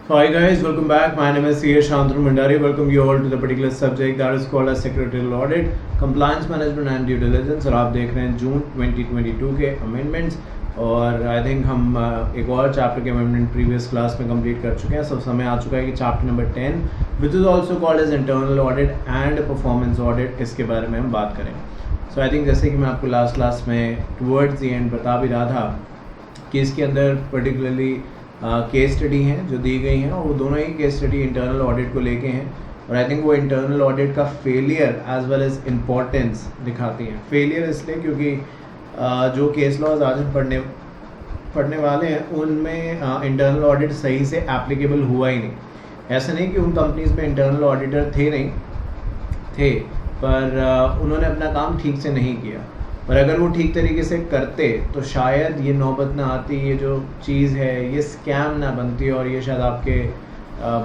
So hi guys, welcome back. My name is C. Shantanu Mandari. Welcome you all to the particular subject that is called as Secretarial Audit, Compliance Management and Due Diligence. और आप देख रहे हैं जून 2022 के amendments और I think हम एक और चैप्टर के अमेंडमेंट प्रीवियस क्लास में कंप्लीट कर चुके हैं. सब समय आ चुका है कि chapter number 10 which is also called as internal audit and performance audit, इसके बारे में हम बात करें. सो आई थिंक जैसे कि मैं आपको लास्ट क्लास में टुवर्ड्स द एंड बता भी रहा था कि इसके अंदर पर्टिकुलरली केस स्टडी हैं जो दी गई हैं और वो दोनों ही केस स्टडी इंटरनल ऑडिट को लेके हैं और आई थिंक वो इंटरनल ऑडिट का failure as well as importance दिखाती हैं. फेलियर इसलिए क्योंकि जो केस लॉज आज हम पढ़ने वाले हैं उनमें इंटरनल ऑडिट सही से एप्लीकेबल हुआ ही नहीं. ऐसा नहीं कि उन कंपनीज में इंटरनल ऑडिटर थे पर उन्होंने अपना काम ठीक से नहीं किया. पर अगर वो ठीक तरीके से करते तो शायद ये नौबत ना आती, ये जो चीज़ है ये स्कैम ना बनती और ये शायद आपके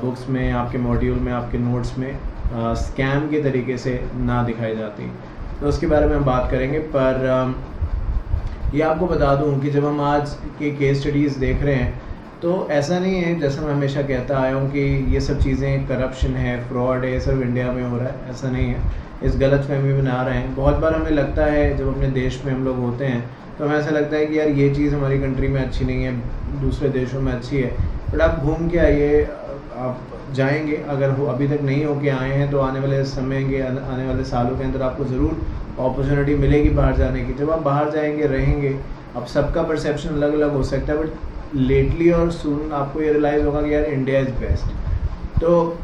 बुक्स में, आपके मॉड्यूल में, आपके नोट्स में स्कैम के तरीके से ना दिखाई जाती. तो उसके बारे में हम बात करेंगे. पर ये आपको बता दूं कि जब हम आज के केस स्टडीज़ देख रहे हैं तो ऐसा नहीं है, जैसा मैं हमेशा कहता आया हूँ कि ये सब चीज़ें करप्शन है, फ्रॉड है, ये सब इंडिया में हो रहा है. ऐसा नहीं है, इस गलत फहमी में ना रहे हैं. बहुत बार हमें लगता है जब अपने देश में हम लोग होते हैं तो हमें ऐसा लगता है कि यार ये चीज़ हमारी कंट्री में अच्छी नहीं है, दूसरे देशों में अच्छी है. बट आप घूम के आइए, आप जाएंगे, अगर हो अभी तक नहीं होके आए हैं तो आने वाले समय के आने वाले सालों के अंदर आपको ज़रूर अपॉर्चुनिटी मिलेगी बाहर जाने की. जब आप बाहर जाएंगे, रहेंगे, अब सबका परसेप्शन अलग अलग हो सकता है बट लेटली और सून आपको ये रियलाइज़ होगा कि यार इंडिया इज़ बेस्ट. तो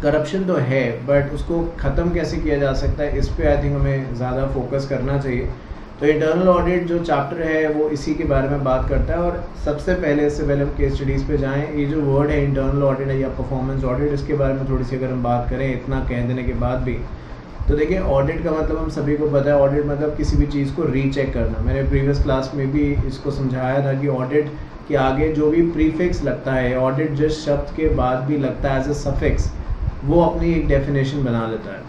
करप्शन तो है बट उसको ख़त्म कैसे किया जा सकता है, इस पे आई थिंक हमें ज़्यादा फोकस करना चाहिए. तो इंटरनल ऑडिट जो चैप्टर है वो इसी के बारे में बात करता है. और सबसे पहले, इससे पहले हम केस स्टडीज़ पे जाएं, ये जो वर्ड है इंटरनल ऑडिट है या परफॉर्मेंस ऑडिट, इसके बारे में थोड़ी सी अगर हम बात करें इतना कह देने के बाद भी, तो देखिए ऑडिट का मतलब हम सभी को पता है. ऑडिट मतलब किसी भी चीज़ को रीचेक करना. मैंने प्रीवियस क्लास में भी इसको समझाया था कि ऑडिट के आगे जो भी प्रीफिक्स लगता है, ऑडिट जिस शब्द के बाद भी लगता है एज ए सफिक्स, वो अपनी एक डेफिनेशन बना लेता है.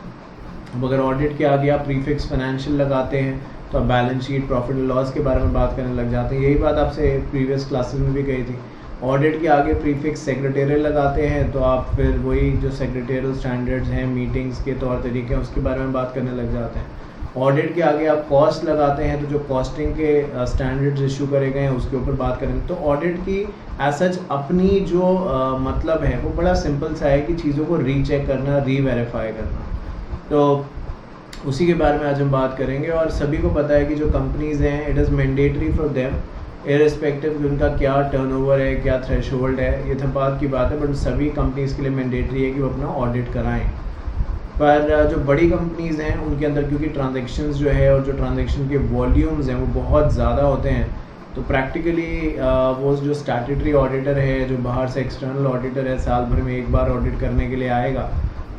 अब अगर ऑडिट के आगे आप प्रीफिक्स फाइनेंशियल लगाते हैं तो आप balance sheet, profit and loss के बारे में बात करने लग जाते हैं. यही बात आपसे प्रीवियस क्लासेस में भी कही थी. ऑडिट के आगे प्रीफिक्स सेक्रेटेरियल लगाते हैं तो आप फिर वही जो सेक्रेटेरियल स्टैंडर्ड्स हैं, मीटिंग्स के तौर तरीके हैं, उसके बारे में बात करने लग जाते हैं. ऑडिट के आगे आप कॉस्ट लगाते हैं तो जो कॉस्टिंग के स्टैंडर्ड्स इशू करे गए हैं उसके ऊपर बात करेंगे. तो ऑडिट की एज सच अपनी जो मतलब है वो बड़ा सिंपल सा है कि चीज़ों को रीचेक करना, रीवेरीफाई करना. तो उसी के बारे में आज हम बात करेंगे. और सभी को पता है कि जो कंपनीज़ हैं, it is mandatory for them irrespective कि उनका क्या टर्नओवर है, क्या थ्रेशोल्ड है, ये तो बात की बात है. बट सभी कंपनीज़ के लिए मैंडेटरी है कि वो अपना ऑडिट कराएं. पर जो बड़ी कंपनीज़ हैं उनके अंदर क्योंकि ट्रांजैक्शंस जो है और जो ट्रांजैक्शन के वॉल्यूम्स हैं वो बहुत ज़्यादा होते हैं, तो प्रैक्टिकली वो जो स्टैट्यूटरी ऑडिटर है, जो बाहर से एक्सटर्नल ऑडिटर है, साल भर में एक बार ऑडिट करने के लिए आएगा,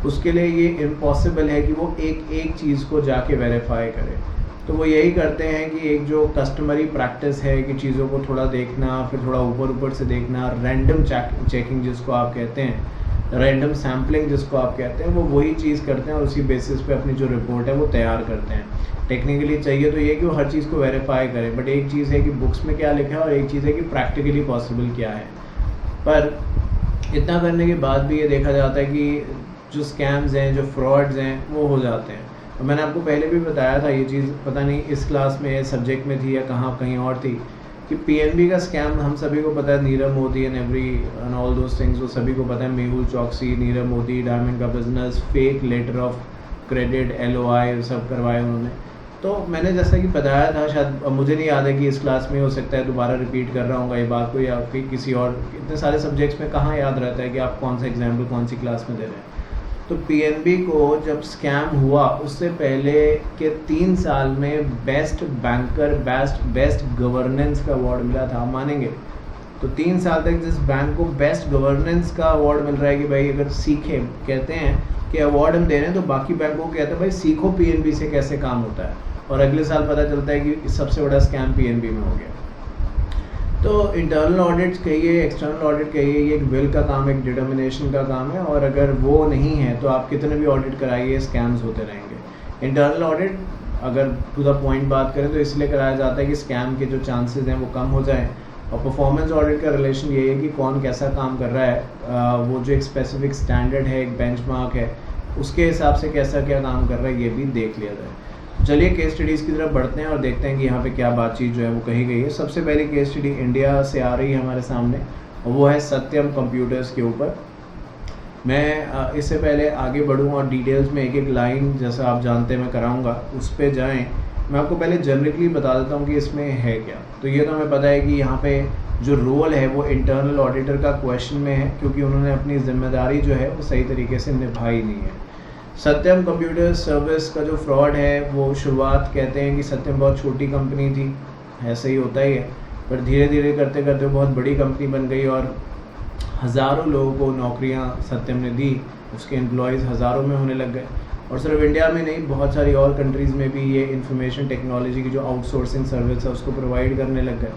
उसके लिए ये इम्पॉसिबल है कि वो एक चीज़ को जाके वेरीफाई करे. तो वो यही करते हैं कि एक जो कस्टमरी प्रैक्टिस है कि चीज़ों को थोड़ा देखना, फिर थोड़ा ऊपर से देखना, रैंडम चेकिंग जिसको आप कहते हैं, रैंडम सैम्पलिंग जिसको आप कहते हैं, वो वही चीज़ करते हैं और उसी बेसिस पे अपनी जो रिपोर्ट है वो तैयार करते हैं. टेक्निकली चाहिए तो ये कि वो हर चीज़ को वेरीफाई करें, बट एक चीज़ है कि बुक्स में क्या लिखा है और एक चीज़ है कि प्रैक्टिकली पॉसिबल क्या है. पर इतना करने के बाद भी ये देखा जाता है कि जो स्कैम्स हैं, जो फ्रॉड्स हैं, वो हो जाते हैं. तो मैंने आपको पहले भी बताया था, ये चीज़ पता नहीं इस क्लास में, सब्जेक्ट में थी या कहीं और थी, कि पीएनबी का स्कैम हम सभी को पता है. Nirav Modi and all those things वो सभी को पता है. मेहुल चौकसी, नीरव मोदी, डायमंड का business, fake letter of credit, LOI सब करवाए उन्होंने. तो मैंने जैसा कि बताया था, शायद मुझे नहीं याद है कि इस क्लास में हो सकता है दोबारा रिपीट कर रहा हूँ ये बात को, या फिर किसी और, इतने सारे सब्जेक्ट्स में कहाँ याद रहता है कि आप कौन सा एग्जाम्पल कौन सी क्लास में दे रहे हैं. तो पीएनबी को जब स्कैम हुआ उससे पहले के 3 साल में बेस्ट बैंकर, बेस्ट गवर्नेंस का अवार्ड मिला था. आप मानेंगे? तो 3 साल तक जिस बैंक को बेस्ट गवर्नेंस का अवार्ड मिल रहा है कि भाई अगर सीखे, कहते हैं कि अवार्ड हम दे रहे हैं तो बाकी बैंकों को कहते हैं भाई सीखो पीएनबी से कैसे काम होता है, और अगले साल पता चलता है कि सबसे बड़ा स्कैम पीएनबी में हो गया. तो इंटरनल ऑडिट कहिए, एक्सटर्नल ऑडिट कहिए, ये एक विल का काम है, एक डिटर्मिनेशन का काम है. और अगर वो नहीं है तो आप कितने भी ऑडिट कराइए, स्कैम्स होते रहेंगे. इंटरनल ऑडिट अगर टू द पॉइंट बात करें तो इसलिए कराया जाता है कि स्कैम के जो चांसेस हैं वो कम हो जाएं और परफॉर्मेंस ऑडिट का रिलेशन ये है कि कौन कैसा काम कर रहा है, वो जो एक स्पेसिफिक स्टैंडर्ड है, एक बेंचमार्क है, उसके हिसाब से कैसा क्या काम कर रहा है ये भी देख लिया जाए। चलिए केस स्टडीज़ की तरफ बढ़ते हैं और देखते हैं कि यहाँ पे क्या बातचीत जो है वो कही गई है। सबसे पहली केस स्टडी इंडिया से आ रही है हमारे सामने और वो है सत्यम कंप्यूटर्स के ऊपर। मैं इससे पहले आगे बढ़ूँ और डिटेल्स में एक एक लाइन जैसा आप जानते हैं मैं कराऊँगा, उस पर जाएँ। मैं आपको पहले जनरली बता देता हूँ कि इसमें है क्या। तो ये तो हमें पता है कि यहाँ पे जो रोल है वो इंटरनल ऑडिटर का क्वेश्चन में है, क्योंकि उन्होंने अपनी जिम्मेदारी जो है वो सही तरीके से निभाई नहीं है। सत्यम कंप्यूटर सर्विस का जो फ्रॉड है वो शुरुआत कहते हैं कि सत्यम बहुत छोटी कंपनी थी, ऐसे ही होता ही है, पर धीरे धीरे करते करते बहुत बड़ी कंपनी बन गई और हज़ारों लोगों को नौकरियां सत्यम ने दी, उसके एम्प्लॉयज़ हज़ारों में होने लग गए। और सिर्फ इंडिया में नहीं, बहुत सारी और कंट्रीज़ में भी ये इंफॉर्मेशन टेक्नोलॉजी की जो आउटसोर्सिंग सर्विस है उसको प्रोवाइड करने लग गए।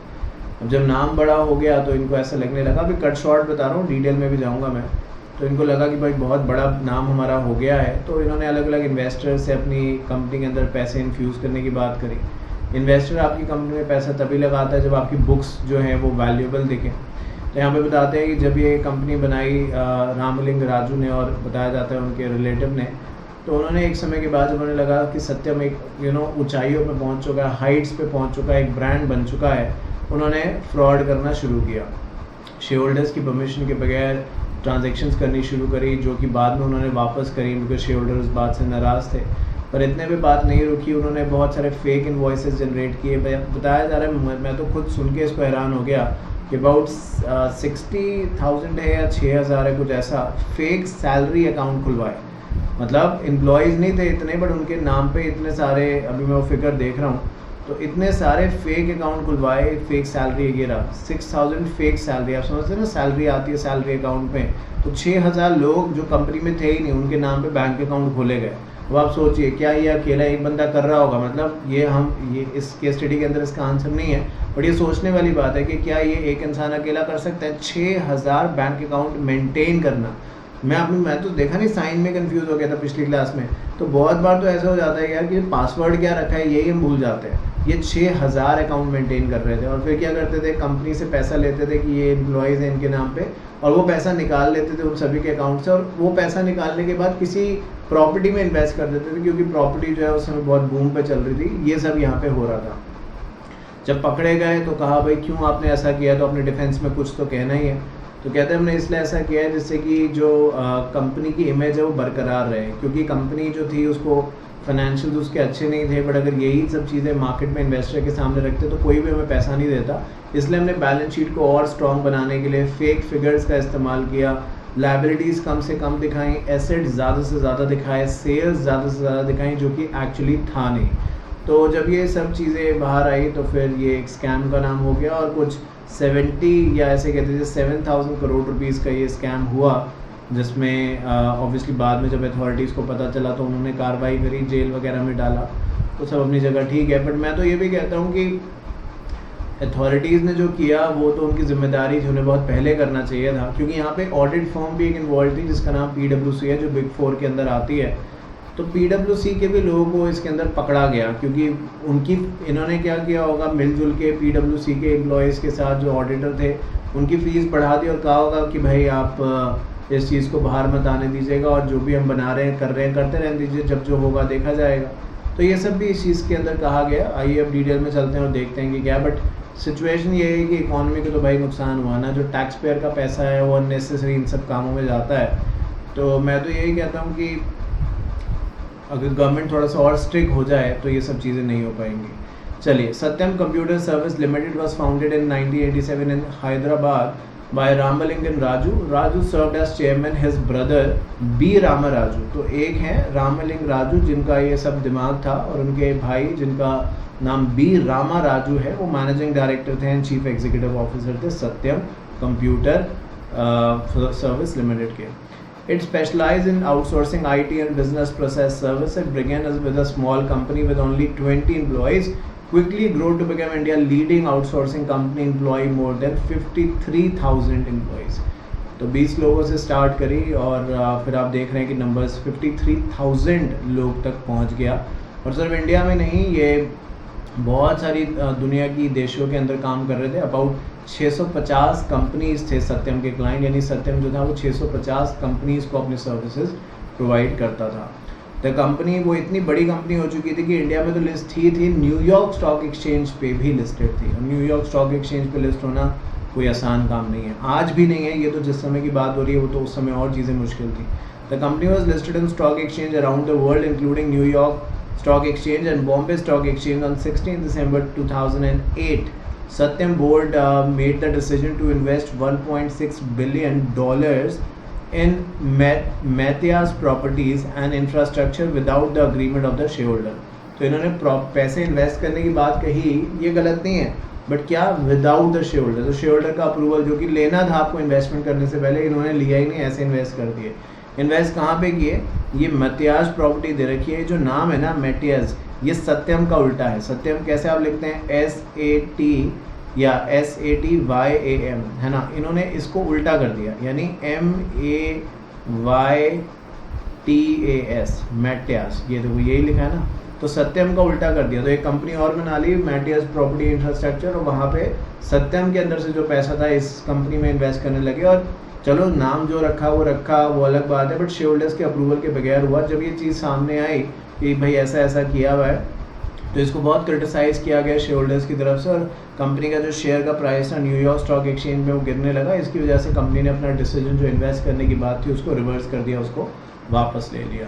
अब जब नाम बड़ा हो गया तो इनको ऐसा लगने लगा, अभी कट शॉर्ट बता रहा हूँ, डिटेल में भी जाऊँगा मैं, तो इनको लगा कि भाई बहुत बड़ा नाम हमारा हो गया है, तो इन्होंने अलग अलग इन्वेस्टर से अपनी कंपनी के अंदर पैसे इन्फ्यूज़ करने की बात करी। इन्वेस्टर आपकी कंपनी में पैसा तभी लगाता है जब आपकी बुक्स जो हैं वो वैल्यूएबल दिखें। तो यहाँ पे बताते हैं कि जब ये कंपनी बनाई रामलिंग राजू ने, और बताया जाता है उनके रिलेटिव ने, तो उन्होंने एक समय के बाद उन्होंने लगा कि सत्यम एक ऊंचाइयों पे पहुंच चुका है, हाइट्स पे पहुंच चुका है, एक ब्रांड बन चुका है। उन्होंने फ्रॉड करना शुरू किया, शेयर होल्डर्स की परमिशन के बगैर ट्रांजैक्शंस करनी शुरू करी, जो कि बाद में उन्होंने वापस करी क्योंकि शेयर होल्डर उस बात से नाराज़ थे। पर इतने पे बात नहीं रुकी, उन्होंने बहुत सारे फेक इनवॉइसेस जनरेट किए। बताया जा रहा है, मैं तो खुद सुन के इसको हैरान हो गया कि अबाउट 60,000 है या 6,000 है कुछ ऐसा, फेक सैलरी अकाउंट खुलवाए। मतलब एम्प्लॉयज़ नहीं थे इतने, बट उनके नाम पे इतने सारे, अभी मैं वो फिगर देख रहा हूँ, तो इतने सारे फेक अकाउंट खुलवाए, फेक सैलरी वगैरह, 6,000 फेक सैलरी। आप समझते हैं ना, सैलरी आती है सैलरी अकाउंट पे, तो 6,000 लोग जो कंपनी में थे ही नहीं, उनके नाम पे बैंक अकाउंट खोले गए। अब आप सोचिए, क्या ये अकेला एक बंदा कर रहा होगा? मतलब ये इस केस स्टडी के अंदर इसका आंसर नहीं है, बट ये सोचने वाली बात है कि क्या ये एक इंसान अकेला कर सकता है 6,000 बैंक अकाउंट मेंटेन करना। मैं तो देखा नहीं, साइन में कंफ्यूज हो गया था पिछली क्लास में। तो बहुत बार तो ऐसा हो जाता है यार कि पासवर्ड क्या रखा है यही हम भूल जाते हैं। ये 6,000 अकाउंट मेंटेन कर रहे थे और फिर क्या करते थे, कंपनी से पैसा लेते थे कि ये एम्प्लॉयज़ हैं इनके नाम पे, और वो पैसा निकाल लेते थे उन सभी के अकाउंट से, और वो पैसा निकालने के बाद किसी प्रॉपर्टी में इन्वेस्ट कर देते थे, क्योंकि प्रॉपर्टी जो है उस समय बहुत बूम पे चल रही थी। ये सब यहाँ पे हो रहा था। जब पकड़े गए तो कहा भाई क्यों आपने ऐसा किया, तो अपने डिफेंस में कुछ तो कहना ही है। तो कहते हैं हमने इसलिए ऐसा किया है जिससे कि जो कंपनी की इमेज है वो बरकरार रहे, क्योंकि कंपनी जो थी उसको फाइनेंशियल उसके अच्छे नहीं थे, बट अगर यही सब चीज़ें मार्केट में इन्वेस्टर के सामने रखते तो कोई भी हमें पैसा नहीं देता। इसलिए हमने बैलेंस शीट को और स्ट्रॉन्ग बनाने के लिए फेक फिगर्स का इस्तेमाल किया, लाइबिलिटीज़ कम से कम दिखाई, एसेट्स ज़्यादा से ज़्यादा दिखाए, सेल्स ज़्यादा से ज़्यादा दिखाई, जो कि एक्चुअली था नहीं। तो जब ये सब चीज़ें बाहर आई तो फिर ये एक स्कैम का नाम हो गया, और कुछ 70 या ऐसे कहते थे 7,000 करोड़ रुपीज़ का ये स्कैम हुआ, जिसमें ऑब्वियसली बाद में जब अथॉरिटीज़ को पता चला तो उन्होंने कार्रवाई करी, जेल वगैरह में डाला, तो सब अपनी जगह ठीक है। बट मैं तो ये भी कहता हूँ कि अथॉरिटीज़ ने जो किया वो तो उनकी जिम्मेदारी थी, उन्हें बहुत पहले करना चाहिए था, क्योंकि यहाँ पे ऑडिट फर्म भी एक इन्वॉल्व थी जिसका नाम PwC है, जो बिग 4 के अंदर आती है। तो PwC के भी लोगों को इसके अंदर पकड़ा गया, क्योंकि इन्होंने क्या किया होगा, मिलजुल के PwC के एम्प्लॉयज़ के साथ जो ऑडिटर थे उनकी फ़ीस बढ़ा दी और कहा होगा कि भाई आप इस चीज़ को बाहर मत आने दीजिएगा, और जो भी हम बना रहे हैं कर रहे हैं करते रहने दीजिए, जब जो होगा देखा जाएगा। तो ये सब भी इस चीज़ के अंदर कहा गया। आइए अब डिटेल में चलते हैं और देखते हैं कि क्या। बट सिचुएशन ये है कि इकॉनमी को तो भाई नुकसान हुआ ना, जो टैक्स पेयर का पैसा है वो अननेसेसरी इन सब कामों में जाता है। तो मैं तो यही कहता हूँ कि अगर गवर्नमेंट थोड़ा सा और स्ट्रिक्ट हो जाए तो ये सब चीज़ें नहीं हो पाएंगी। चलिए, Satyam computer service limited was founded in 1987 in Hyderabad by Ramalingam Raju. Raju served as chairman, his brother B Rama Raju. तो एक है रामलिंग राजू जिनका ये सब दिमाग था, और उनके भाई जिनका नाम B रामा राजू है वो मैनेजिंग डायरेक्टर थे एंड चीफ एग्जीक्यूटिव ऑफिसर थे सत्यम कंप्यूटर सर्विस लिमिटेड के। It specialized in outsourcing IT and business process service. It began as with a small company with only 20 employees, quickly grew to become India's leading outsourcing company, employing more than 53,000 employees. तो 20 लोगों से start करी और फिर आप देख रहे हैं कि नंबर्स 53,000 लोग तक पहुंच गया। और सिर्फ इंडिया में नहीं, ये बहुत सारी दुनिया की देशों के अंदर काम कर रहे थे। अबाउट 650 कंपनीज थे सत्यम के क्लाइंट, यानी सत्यम जो था वो 650 कंपनीज को अपनी सर्विसेज प्रोवाइड करता था। द कंपनी वो इतनी बड़ी कंपनी हो चुकी थी कि इंडिया में तो लिस्ट थी न्यूयॉर्क स्टॉक एक्सचेंज पे भी लिस्टेड थी। न्यूयॉर्क स्टॉक एक्सचेंज पे लिस्ट होना कोई आसान काम नहीं है, आज भी नहीं है। ये तो जिस समय की बात हो रही है वो तो उस समय और चीज़ें मुश्किल थी। The company was listed in stock exchange around the world including New York stock exchange and Bombay stock exchange on 16 December 2008. Satyam board made the decision to invest $1.6 billion in Matthias properties and infrastructure without the agreement of the shareholder. तो इन्होंने पैसे invest करने की बात कही, ये गलत नहीं है, बट क्या विदाउट द शेयर होल्डर। तो शेयर होल्डर का अप्रूवल जो कि लेना था आपको इन्वेस्टमेंट करने से पहले, इन्होंने लिया ही नहीं, ऐसे इन्वेस्ट कर दिए। इन्वेस्ट कहाँ पे किए? ये मैथियास प्रॉपर्टी दे रखी है, जो नाम है ना मैथियास, ये सत्यम का उल्टा है। सत्यम कैसे आप लिखते हैं? SAT या SATYAM, है ना। इन्होंने इसको उल्टा कर दिया, यानी MAYTAS, मैथियास। ये देखो यही लिखा है ना, तो सत्यम का उल्टा कर दिया। तो एक कंपनी और बना ली, मैथियास प्रॉपर्टी इंफ्रास्ट्रक्चर, और वहाँ पे सत्यम के अंदर से जो पैसा था इस कंपनी में इन्वेस्ट करने लगे। और चलो नाम जो रखा वो अलग बात है, बट शेयर होल्डर्स के अप्रूवल के बगैर हुआ। जब ये चीज़ सामने आई कि भाई ऐसा ऐसा किया हुआ है, तो इसको बहुत क्रिटिसाइज़ किया गया शेयर होल्डर्स की तरफ से, और कंपनी का जो शेयर का प्राइस था न्यूयॉर्क स्टॉक एक्सचेंज में वो गिरने लगा। इसकी वजह से कंपनी ने अपना डिसीजन जो इन्वेस्ट करने की बात थी उसको रिवर्स कर दिया, उसको वापस ले लिया।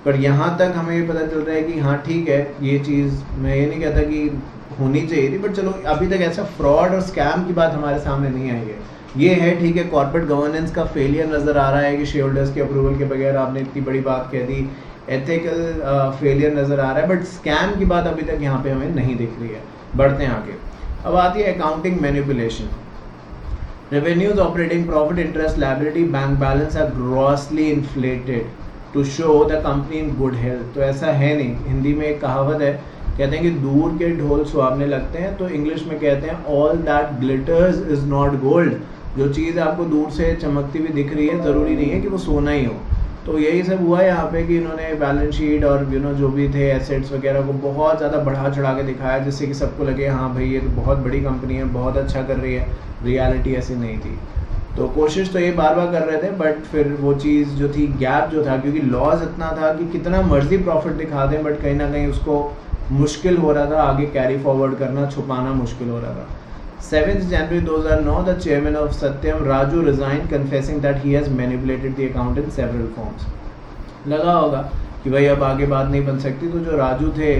पर यहाँ तक हमें ये पता चल रहा है कि हाँ ठीक है, ये चीज़ मैं ये नहीं कहता कि होनी चाहिए थी, बट चलो अभी तक ऐसा फ्रॉड और स्कैम की बात हमारे सामने नहीं आई है। ये है ठीक है, कॉर्पोरेट गवर्नेंस का फेलियर नज़र आ रहा है कि शेयर होल्डर्स के अप्रूवल के बगैर आपने इतनी बड़ी बात कह दी, एथिकल फेलियर नज़र आ रहा है, बट स्कैम की बात अभी तक यहाँ पे हमें नहीं दिख रही है। बढ़ते हैं आगे। अब आती है accounting manipulation. Revenues, operating profit, interest, liability, bank balance are grossly inflated to show the company in good health. तो ऐसा है नहीं। हिंदी में एक कहावत है, कहते हैं कि दूर के ढोल सुहावने लगते हैं, तो इंग्लिश में कहते हैं all that glitters is not gold. जो चीज़ आपको दूर से चमकती हुई दिख रही है, ज़रूरी नहीं है कि वो सोना ही हो। तो यही सब हुआ यहाँ पे कि इन्होंने बैलेंस शीट और जो भी थे एसेट्स वगैरह को बहुत ज़्यादा बढ़ा चढ़ा के दिखाया, जिससे कि सबको लगे हाँ भाई ये तो बहुत बड़ी कंपनी है, बहुत अच्छा कर रही है। रियलिटी ऐसी नहीं थी। तो कोशिश तो ये बार बार कर रहे थे, बट फिर वो चीज़ जो थी, गैप जो था, क्योंकि लॉज इतना था कि कितना मर्जी प्रॉफिट दिखा दें, बट कहीं ना कहीं उसको मुश्किल हो रहा था आगे कैरी फॉरवर्ड करना, छुपाना मुश्किल हो रहा था। 7 January 2009, the chairman of Satyam, Raju, resigned, confessing that he has manipulated the account in several forms. लगा होगा कि भाई अब आगे बात नहीं बन सकती, तो जो राजू थे,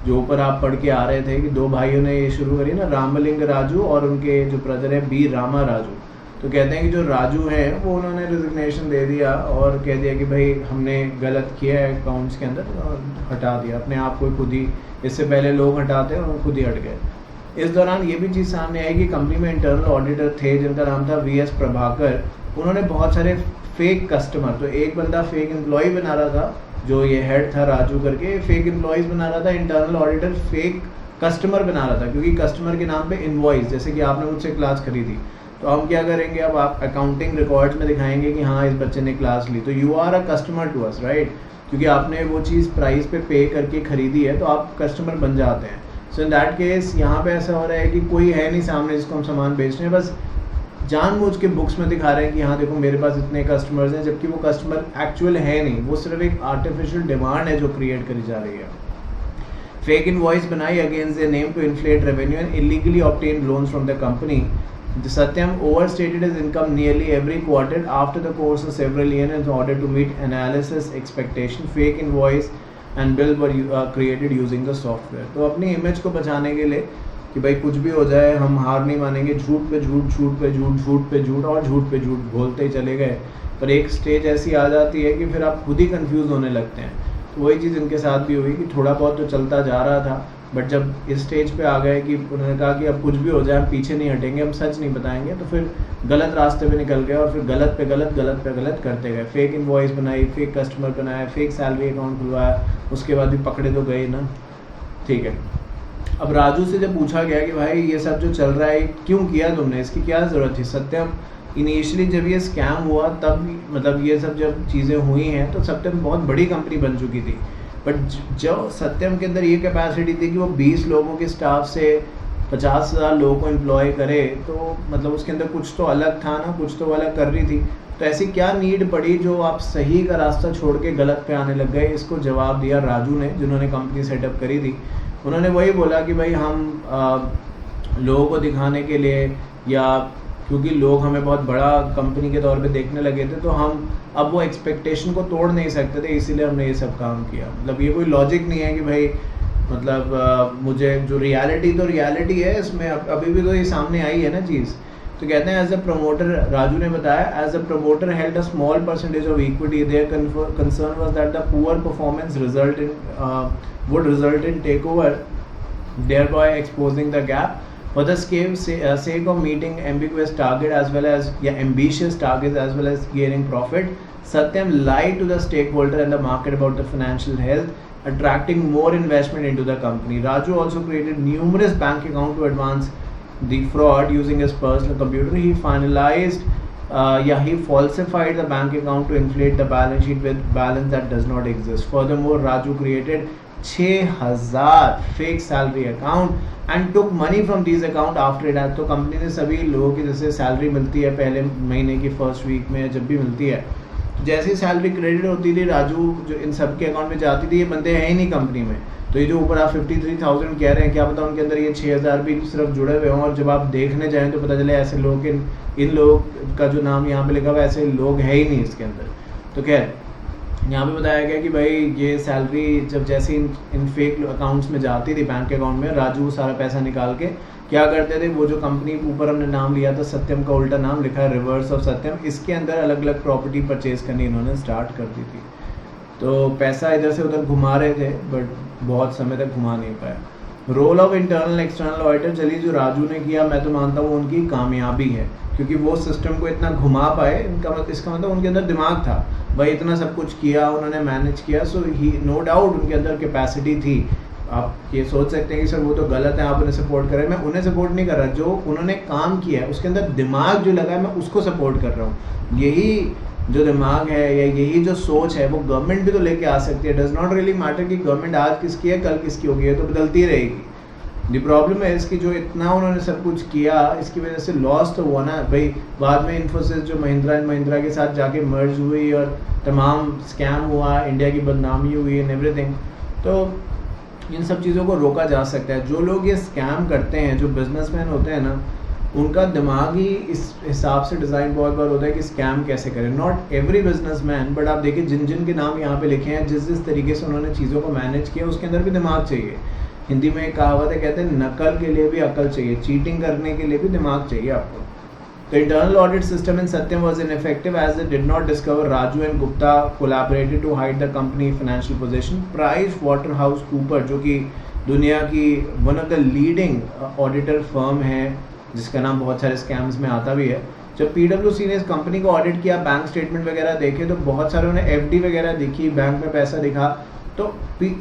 जो ऊपर आप पढ़ के आ रहे थे कि दो भाइयों ने ये शुरू करी ना, रामलिंग राजू और उनके जो ब्रदर है बी रामा राजू। तो कहते हैं कि जो राजू हैं वो उन्होंने रिजिग्नेशन दे दिया और कह दिया कि भाई हमने गलत किया है अकाउंट्स के अंदर, और हटा दिया अपने आप को खुद ही। इससे पहले लोग हटाते हैं और खुद ही हट गए। इस दौरान ये भी चीज़ सामने आई कि कंपनी में इंटरनल ऑडिटर थे जिनका नाम था VS प्रभाकर। उन्होंने बहुत सारे फेक कस्टमर, तो एक बंदा फेक एम्प्लॉय बना रहा था, जो ये हेड था राजू करके, फेक एम्प्लॉयज़ बना रहा था। इंटरनल ऑडिटर फेक कस्टमर बना रहा था, क्योंकि कस्टमर के नाम पे इनवॉइस, जैसे कि आपने मुझसे क्लास खरीदी, तो हम क्या करेंगे, अब आप अकाउंटिंग रिकॉर्ड्स में दिखाएंगे कि हाँ इस बच्चे ने क्लास ली, तो you are a customer to us, right. क्योंकि आपने वो चीज़ प्राइस पे करके खरीदी है, तो आप कस्टमर बन जाते हैं। सो इन दैट केस यहाँ पे ऐसा हो रहा है कि कोई है नहीं सामने जिसको हम सामान बेच रहे हैं, बस जानबूझ के बुक्स में दिखा रहे हैं कि हाँ देखो मेरे पास इतने कस्टमर्स हैं, जबकि वो कस्टमर एक्चुअल है नहीं, वो सिर्फ एक आर्टिफिशियल डिमांड है जो क्रिएट करी जा रही है। फेक इनवॉइस बनाई against their name to inflate revenue and illegally obtain loans from the company. Satyam overstated his income nearly every quarter after the course of several years in order to meet analysis expectation. Fake invoice and bill were created using the software. तो अपनी image को बचाने के लिए कि भाई कुछ भी हो जाए हम हार नहीं मानेंगे, झूठ पे झूठ, झूठ पे झूठ, झूठ पे झूठ और झूठ पे झूठ बोलते ही चले गए। पर एक स्टेज ऐसी आ जाती है कि फिर आप खुद ही कंफ्यूज होने लगते हैं। तो वही चीज़ इनके साथ भी हुई कि थोड़ा बहुत तो चलता जा रहा था, बट जब इस स्टेज पे आ गए कि उन्होंने कहा कि अब कुछ भी हो जाए हम पीछे नहीं हटेंगे, हम सच नहीं बताएंगे, तो फिर गलत रास्ते पे निकल गए और फिर गलत पे गलत करते गए। फेक इनवॉइस बनाई, फेक कस्टमर बनाया, फेक सैलरी अकाउंट खुलवाया, उसके बाद भी पकड़े तो गए ना, ठीक है। अब राजू से जब पूछा गया कि भाई ये सब जो चल रहा है क्यों किया तुमने, इसकी क्या ज़रूरत थी। सत्यम इनिशियली जब ये स्कैम हुआ तब मतलब ये सब जब चीज़ें हुई हैं तो सत्यम बहुत बड़ी कंपनी बन चुकी थी, बट जो सत्यम के अंदर ये कैपेसिटी थी कि वो 20 लोगों के स्टाफ से 50,000 लोगों को एम्प्लॉय करे, तो मतलब उसके अंदर कुछ तो अलग था ना, कुछ तो अलग कर रही थी। तो ऐसी क्या नीड पड़ी जो आप सही का रास्ता छोड़ के गलत पे आने लग गए? इसको जवाब दिया राजू ने, जिन्होंने कंपनी सेटअप करी थी। उन्होंने वही बोला कि भाई हम लोगों को दिखाने के लिए, या क्योंकि लोग हमें बहुत बड़ा कंपनी के तौर पे देखने लगे थे, तो हम अब वो एक्सपेक्टेशन को तोड़ नहीं सकते थे, इसीलिए हमने ये सब काम किया। मतलब ये कोई लॉजिक नहीं है कि भाई मतलब मुझे जो रियलिटी है इसमें अभी भी तो ये सामने आई है ना चीज़। तो कहते हैं एज अ प्रमोटर, राजू ने बताया, as a promoter held a small percentage of equity, their concern was that the poor performance would result in takeover, thereby exposing the gap. For the sake of meeting ambiguous target as well as ambitious targets as well as gaining profit, Satyam lied to the stakeholder and the market about the financial health, attracting more investment into the company. Raju also created numerous bank accounts to advance the fraud using his personal computer. He falsified the bank account to inflate the balance sheet with balance that does not exist. Furthermore, Raju created 6,000 fake salary account and took money from these account after it. तो company ने सभी लोगों की जैसे salary मिलती है पहले महीने की फर्स्ट वीक में, जब भी मिलती है, तो जैसी सैलरी क्रेडिट होती थी, राजू जो इन सब के अकाउंट में जाती थी, ये बंदे हैं ही नहीं कंपनी में। तो ये जो ऊपर आप 53,000 कह रहे हैं, क्या पता उनके अंदर ये 6,000 भी सिर्फ जुड़े हुए हों, और जब आप देखने जाएँ तो पता चले ऐसे लोग, इन लोग का जो नाम यहाँ पे लिखा हुआ है ऐसे लोग है ही नहीं इसके अंदर। तो खैर यहाँ पे बताया गया कि भाई ये सैलरी जब जैसे इन फेक अकाउंट्स में जाती थी, बैंक अकाउंट में, राजू सारा पैसा निकाल के क्या करते थे, वो जो कंपनी ऊपर हमने नाम लिया था सत्यम का उल्टा नाम लिखा है रिवर्स ऑफ सत्यम, इसके अंदर अलग अलग प्रॉपर्टी परचेज करनी इन्होंने स्टार्ट कर दी थी। तो पैसा इधर से उधर घुमा रहे थे, बट बहुत समय तक घुमा नहीं पाया। Role of internal external auditor, चलिए जो राजू ने किया मैं तो मानता हूँ उनकी कामयाबी है, क्योंकि वो सिस्टम को इतना घुमा पाए, इसका मतलब उनके अंदर दिमाग था भाई, इतना सब कुछ किया उन्होंने, मैनेज किया, सो ही नो डाउट उनके अंदर कैपेसिटी थी। आप ये सोच सकते हैं कि सर वो तो गलत है, आप उन्हें सपोर्ट कर रहे हैं, मैं उन्हें सपोर्ट नहीं कर रहा, जो उन्होंने काम किया है उसके अंदर दिमाग जो लगा है मैं उसको सपोर्ट कर रहा हूँ। यही जो दिमाग है या यही जो सोच है वो गवर्नमेंट भी तो लेके आ सकती है। डज नॉट रियली मैटर कि गवर्नमेंट आज किसकी है कल किसकी होगी, है तो बदलती रहेगी। दी प्रॉब्लम है इसकी जो इतना उन्होंने सब कुछ किया, इसकी वजह से लॉस तो हुआ ना भाई। बाद में इन्फोसिस जो महिंद्रा एंड महिंद्रा के साथ जाके मर्ज हुई और तमाम स्कैम हुआ, इंडिया की बदनामी हुई एंड एवरीथिंग। तो इन सब चीज़ों को रोका जा सकता है। जो लोग ये स्कैम करते हैं, जो बिजनेसमैन होते हैं ना, उनका दिमाग ही इस हिसाब से डिज़ाइन बहुत बार होता है कि स्कैम कैसे करें। नॉट एवरी बिजनेसमैन, बट आप देखिए जिन जिन के नाम यहाँ पे लिखे हैं, जिस जिस तरीके से उन्होंने चीज़ों को मैनेज किया, उसके अंदर भी दिमाग चाहिए। हिंदी में एक कहावत है, कहते हैं नकल के लिए भी अकल चाहिए, चीटिंग करने के लिए भी दिमाग चाहिए आपको। The internal audit system in Satyam was ineffective as it did not discover Raju and Gupta collaborated to hide the company financial position. PricewaterhouseCoopers, जो कि दुनिया की one of the leading auditor firm है, जिसका नाम बहुत सारे स्कैम्स में आता भी है, जब PwC ने इस कंपनी को ऑडिट किया, बैंक स्टेटमेंट वगैरह देखे, तो बहुत सारे उन्हें FD वगैरह दिखी, बैंक में पैसा दिखा। तो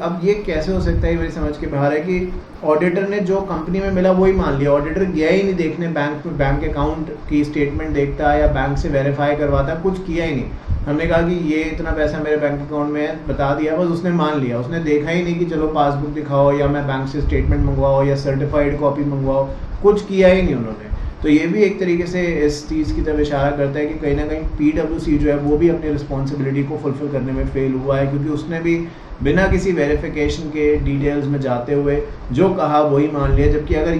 अब ये कैसे हो सकता है, मेरी समझ के बाहर है कि ऑडिटर ने जो कंपनी में मिला वही मान लिया। ऑडिटर गया ही नहीं देखने बैंक में, बैंक अकाउंट की स्टेटमेंट देखता या बैंक से वेरीफाई करवाता, कुछ किया ही नहीं। हमने कहा कि ये इतना पैसा मेरे बैंक अकाउंट में है, बता दिया, बस उसने मान लिया। उसने देखा ही नहीं कि चलो पासबुक दिखाओ या मैं बैंक से स्टेटमेंट मंगवाओ या सर्टिफाइड कॉपी मंगवाओ, कुछ किया ही नहीं उन्होंने। तो ये भी एक तरीके से इस चीज़ की तरफ इशारा करता है कि कहीं ना कहीं PwC जो है वो भी अपनी रिस्पॉन्सिबिलिटी को फुलफिल करने में फेल हुआ है, क्योंकि उसने भी बिना किसी वेरिफिकेशन के डिटेल्स में जाते हुए जो कहा वही मान लिया। जबकि अगर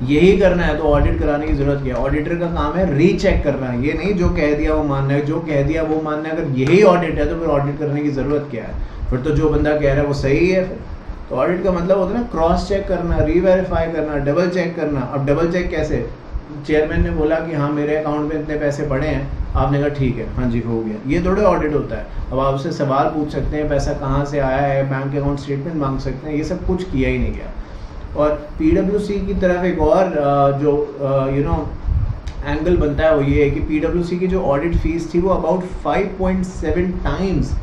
यही करना है तो ऑडिट कराने की ज़रूरत क्या है? ऑडिटर का काम है रीचेक करना, ये नहीं जो कह दिया वो मानना है, जो कह दिया वो मानना है। अगर यही ऑडिट है तो फिर ऑडिट करने की ज़रूरत क्या है? फिर तो जो बंदा कह रहा है वो सही है। फिर तो ऑडिट का मतलब होता है ना क्रॉस चेक करना, रीवेरीफाई करना, डबल चेक करना। अब डबल चेक कैसे? चेयरमैन ने बोला कि हाँ मेरे अकाउंट में इतने पैसे पड़े हैं, आपने कहा ठीक है, हाँ जी हो गया, ये थोड़े ऑडिट होता है। अब आप उससे सवाल पूछ सकते हैं, पैसा कहाँ से आया है, बैंक अकाउंट स्टेटमेंट मांग सकते हैं, ये सब कुछ किया ही नहीं गया। और PwC की तरफ एक और जो एंगल बनता है वो ये है कि PwC की जो ऑडिट फीस थी वो अबाउट 5.7 टाइम्स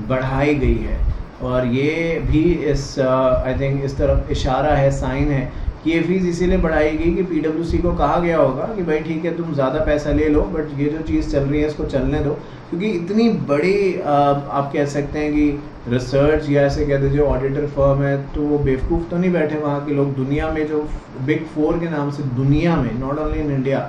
बढ़ाई गई है। और ये भी इस आई थिंक इस तरफ इशारा है, साइन है कि ये फीस इसीलिए बढ़ाई गई कि PwC को कहा गया होगा कि भाई ठीक है तुम ज़्यादा पैसा ले लो, बट ये जो चीज़ चल रही है इसको चलने दो, क्योंकि इतनी बड़ी आप कह सकते हैं कि रिसर्च या ऐसे कह दीजिए ऑडिटर फर्म है, तो वो बेवकूफ़ तो नहीं बैठे वहाँ के लोग। दुनिया में जो बिग 4 के नाम से, दुनिया में, नॉट ओनली इन इंडिया,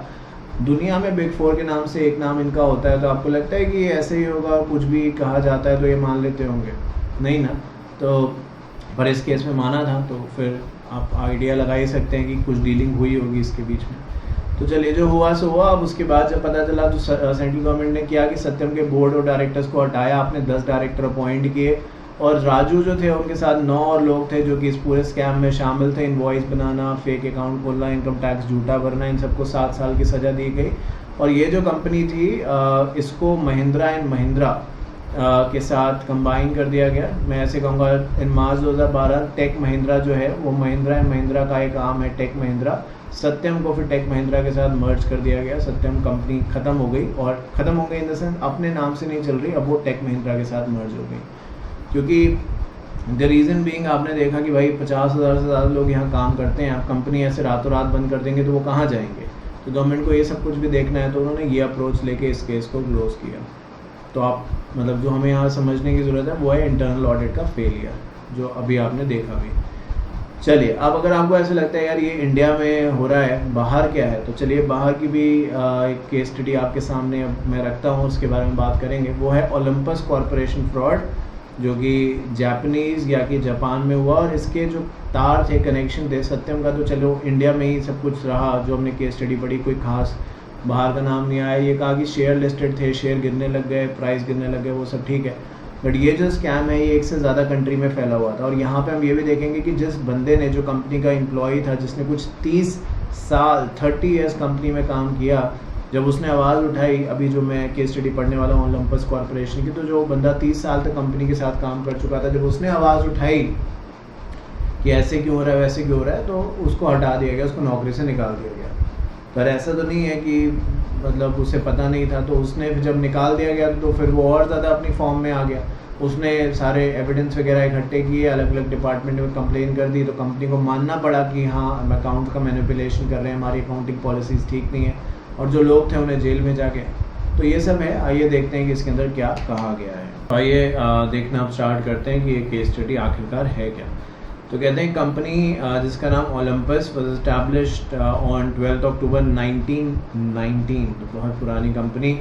दुनिया में बिग 4 के नाम से एक नाम इनका होता है, तो आपको लगता है कि ऐसे ही होगा, कुछ भी कहा जाता है तो ये मान लेते होंगे? नहीं ना। तो पर इस केस में माना था, तो फिर आप आइडिया लगा ही सकते हैं कि कुछ डीलिंग हुई होगी इसके बीच में। तो चलिए जो हुआ सो हुआ। अब उसके बाद जब पता चला तो सेंट्रल गवर्नमेंट ने किया कि सत्यम के बोर्ड और डायरेक्टर्स को हटाया, आपने 10 डायरेक्टर अपॉइंट किए, और राजू जो थे उनके साथ 9 और लोग थे जो कि इस पूरे स्कैम में शामिल थे। इनवॉइस बनाना, फेक अकाउंट खोलना, इनकम टैक्स झूठा भरना, इन सबको 7 साल की सज़ा दी गई। और ये जो कंपनी थी इसको महिंद्रा एंड महिंद्रा के साथ कंबाइन कर दिया गया। मैं ऐसे कहूँगा इन मार्च 2012 टेक महिंद्रा जो है वो महिंद्रा एंड महिंद्रा का एक आर्म है टेक महिंद्रा। सत्यम को फिर टेक महिंद्रा के साथ मर्ज कर दिया गया। सत्यम कंपनी ख़त्म हो गई, और ख़त्म हो गई इन द सेंस अपने नाम से नहीं चल रही, अब वो टेक महिंद्रा के साथ मर्ज हो गई। क्योंकि द रीज़न बीइंग आपने देखा कि भाई 50,000 से ज़्यादा लोग यहाँ काम करते हैं, आप कंपनी ऐसे रातों रात बंद कर देंगे तो वो कहाँ जाएंगे। तो गवर्नमेंट को ये सब कुछ भी देखना है, तो उन्होंने ये अप्रोच लेके इस केस को क्लोज़ किया। तो आप मतलब जो हमें यहाँ समझने की ज़रूरत है वो है इंटरनल ऑडिट का फेलियर, जो अभी आपने देखा भी। चलिए अब अगर आपको ऐसा लगता है यार ये इंडिया में हो रहा है, बाहर क्या है, तो चलिए बाहर की भी एक केस स्टडी आपके सामने अब मैं रखता हूँ, उसके बारे में बात करेंगे। वो है ओलंपस कॉरपोरेशन फ्रॉड, जो कि जापानीज़ या कि जापान में हुआ। और इसके जो तार थे, कनेक्शन थे, सत्यम का तो चलो इंडिया में ही सब कुछ रहा, जो हमने केस स्टडी पढ़ी, कोई खास बाहर का नाम नहीं आया। ये कहा कि शेयर लिस्टेड थे, शेयर गिरने लग गए, प्राइस गिरने लग गए, वो सब ठीक है। बट ये जो स्कैम है ये एक से ज़्यादा कंट्री में फैला हुआ था। और यहाँ पे हम ये भी देखेंगे कि जिस बंदे ने, जो कंपनी का एम्प्लॉय था, जिसने कुछ 30 साल 30 ईयर्स कंपनी में काम किया, जब उसने आवाज़ उठाई, अभी जो मैं केस स्टडी पढ़ने वाला हूँ ओलंपस कॉरपोरेशन की, तो जो बंदा 30 साल तक कंपनी के साथ काम कर चुका था, जब उसने आवाज़ उठाई कि ऐसे क्यों हो रहा है, वैसे क्यों हो रहा है, तो उसको हटा दिया गया, उसको नौकरी से निकाल दिया गया। पर ऐसा तो नहीं है कि मतलब उसे पता नहीं था, तो उसने जब निकाल दिया गया तो फिर वो और ज़्यादा अपनी फॉर्म में आ गया। उसने सारे एविडेंस वगैरह इकट्ठे किए, अलग अलग डिपार्टमेंट में कंप्लेन कर दी, तो कंपनी को मानना पड़ा कि हाँ हम अकाउंट का मैनिपुलेशन कर रहे हैं, हमारी अकाउंटिंग पॉलिसीज़ ठीक नहीं है, और जो लोग थे उन्हें जेल में जाके। तो ये सब है। आइए देखते हैं कि इसके अंदर क्या कहा गया है। आइए देखना अब स्टार्ट करते हैं कि ये केस स्टडी आखिरकार है क्या। तो कहते हैं कंपनी जिसका नाम Olympus was established on 12 October 1919, तो बहुत पुरानी company.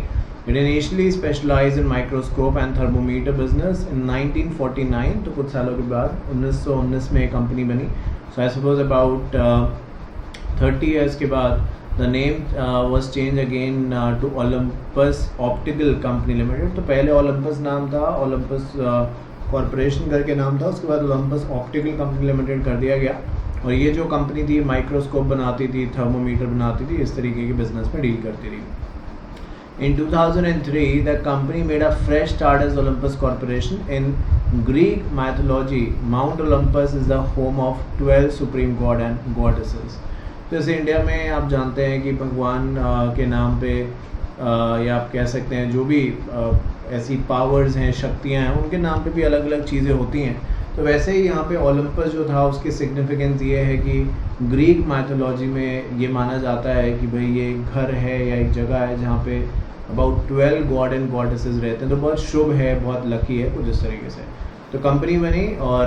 It initially specialised in microscope and thermometer business. In 1949, तो कुछ सालों के बाद 1919 में कंपनी बनी। So I suppose about 30 years के बाद the name was change again to Olympus optical company limited. तो पहले ओलंपस नाम था, ओलंपस कॉरपोरेशन करके नाम था, उसके बाद ओलंपस ऑप्टिकल कंपनी लिमिटेड कर दिया गया। और ये जो कंपनी थी माइक्रोस्कोप बनाती थी, थर्मोमीटर बनाती थी, इस तरीके के बिजनेस में डील करती थी। In 2003, the company made a fresh start as Olympus Corporation. In Greek mythology, Mount Olympus is the home of 12 supreme god and goddesses. जैसे इंडिया में आप जानते हैं कि भगवान के नाम पे या आप कह सकते हैं जो भी ऐसी पावर्स हैं, शक्तियाँ हैं, उनके नाम पे भी अलग अलग चीज़ें होती हैं। तो वैसे ही यहाँ पे ओलंपस जो था उसकी सिग्निफिकेंस ये है कि ग्रीक माइथोलॉजी में ये माना जाता है कि भाई ये एक घर है या एक जगह है जहाँ पे अबाउट 12 गॉड एंड गॉडेसेस रहते हैं। तो बहुत शुभ है, बहुत लकी है, कुछ इस तरीके से। तो कंपनी बनी और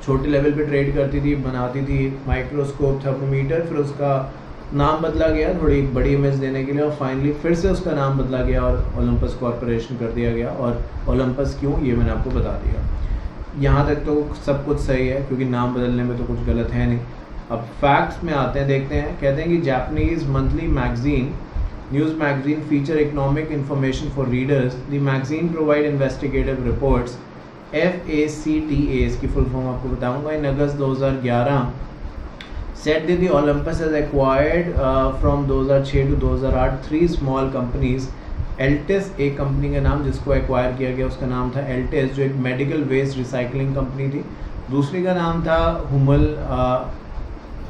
छोटे लेवल पे ट्रेड करती थी, बनाती थी माइक्रोस्कोप, थर्मोमीटर। फिर उसका नाम बदला गया थोड़ी बड़ी इमेज देने के लिए, और फाइनली फिर से उसका नाम बदला गया और ओलंपस कॉरपोरेशन कर दिया गया। और ओलंपस क्यों, ये मैंने आपको बता दिया। यहाँ तक तो सब कुछ सही है, क्योंकि नाम बदलने में तो कुछ गलत है नहीं। अब फैक्ट्स में आते हैं, देखते हैं। कहते हैं कि Japanese monthly magazine, news magazine feature economic information for readers. The magazine provide investigative reports, FACTA इसकी फुल फॉर्म आपको बताऊंगा। इन अगस्त 2011 set the Olympus has acquired from 2006 to 2008 3 small companies. Altis एक कंपनी का नाम जिसको एक्वायर किया गया, उसका नाम था एल्टिस, जो एक मेडिकल वेस्ट रिसाइकलिंग कंपनी थी। दूसरी का नाम था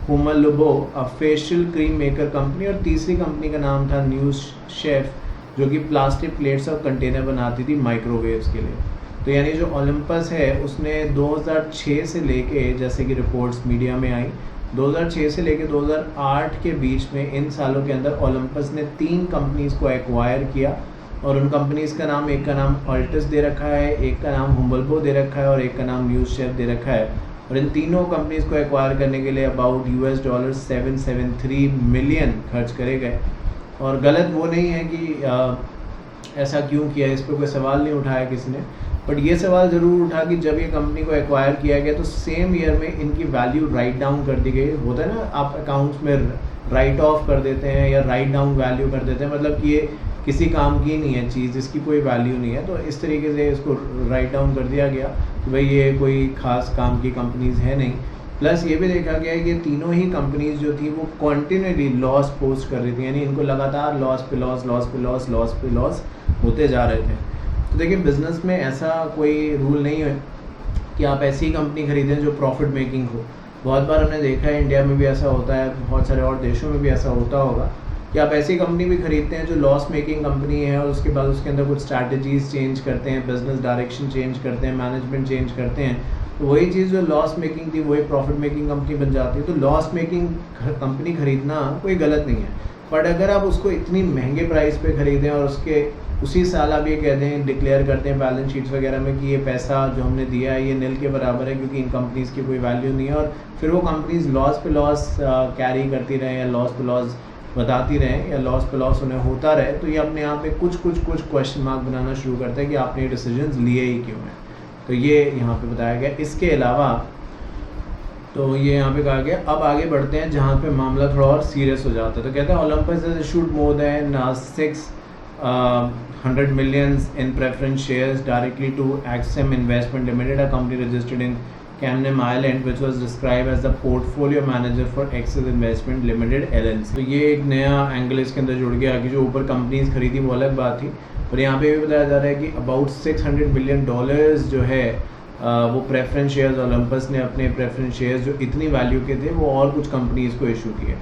हुमलबो, अ फेशियल क्रीम मेकर कंपनी। और तीसरी कंपनी का नाम था न्यूज़ शेफ, जो कि प्लास्टिक प्लेट्स और कंटेनर बनाती थी माइक्रोवेव्स के लिए। तो यानी जो ओलंपस है उसने 2006 से लेके, जैसे कि रिपोर्ट्स मीडिया में आई, 2006 से लेकर 2008 के बीच में इन सालों के अंदर ओलंपस ने 3 कंपनीज़ को एक्वायर किया और उन कंपनीज़ का नाम, एक का नाम ऑल्टस दे रखा है, एक का नाम हुम्बल्बो दे रखा है और एक का नाम न्यूज़ शेफ दे रखा है। और इन तीनों कंपनीज़ को एक्वायर करने के लिए अबाउट $773 मिलियन खर्च करे गए। और गलत वो नहीं है कि ऐसा क्यों किया, इस पर कोई सवाल नहीं उठाया किसी ने, बट ये सवाल ज़रूर उठा कि जब ये कंपनी को एक्वायर किया गया तो सेम ईयर में इनकी वैल्यू राइट डाउन कर दी गई। होता है ना, आप अकाउंट्स में राइट ऑफ कर देते हैं या राइट डाउन वैल्यू कर देते हैं, मतलब कि ये किसी काम की नहीं है चीज़, इसकी कोई वैल्यू नहीं है, तो इस तरीके से इसको राइट डाउन कर दिया गया कि भाई ये कोई ख़ास काम की कंपनीज़ है नहीं। प्लस ये भी देखा गया कि तीनों ही कंपनीज़ जो थी वो कॉन्टिन्यूसली लॉस पोस्ट कर रही थी, यानी इनको लगातार लॉस पे लॉस, लॉस पे लॉस, लॉस पे लॉस होते जा रहे थे। तो देखिए, बिज़नेस में ऐसा कोई रूल नहीं है कि आप ऐसी कंपनी खरीदें जो प्रॉफिट मेकिंग हो। बहुत बार हमने देखा है, इंडिया में भी ऐसा होता है, बहुत सारे और देशों में भी ऐसा होता होगा कि आप ऐसी कंपनी भी खरीदते हैं जो लॉस मेकिंग कंपनी है और उसके बाद उसके अंदर कुछ स्ट्रैटेजीज़ चेंज करते हैं, बिजनेस डायरेक्शन चेंज करते हैं, मैनेजमेंट चेंज करते हैं, तो वही चीज़ जो लॉस मेकिंग थी वही प्रॉफिट मेकिंग कंपनी बन जाती है। तो लॉस मेकिंग कंपनी खरीदना कोई गलत नहीं है, बट अगर आप उसको इतनी महंगे प्राइस पे खरीदें और उसके उसी साल आप ये कहते हैं, डिक्लेयर करते हैं बैलेंस शीट्स वगैरह में कि ये पैसा जो हमने दिया है ये नील के बराबर है क्योंकि इन कंपनीज़ की कोई वैल्यू नहीं है, और फिर वो कंपनीज़ लॉस पे लॉस कैरी करती रहें या लॉस पे लॉस बताती रहें या लॉस पे लॉस उन्हें होता रहे, तो ये अपने आप में कुछ क्वेश्चन मार्क बनाना शुरू करता है कि आपने ये डिसीजंस लिए ही क्यों हैं। तो ये यहाँ पे बताया गया। इसके अलावा तो ये यहाँ पे कहा गया। अब आगे बढ़ते हैं जहाँ पे मामला थोड़ा और सीरियस हो जाता है। तो कहते हैं Olympus has issued more than 600 million in preference shares directly to Axem Investment Limited, a company registered in Cayman Island, which was described as the portfolio manager for Axis Investment Limited LLC। तो ये एक नया angle इसके अंदर जुड़ गया कि जो ऊपर कंपनीज खरीदी वो अलग बात थी, पर यहाँ पे भी बताया जा रहा है कि अबाउट $600 million जो है वो प्रेफरेंस शेयर्स ओलंपस ने अपने प्रेफरेंस शेयर्स जो इतनी वैल्यू के थे वो और कुछ कंपनीज को इशू किए।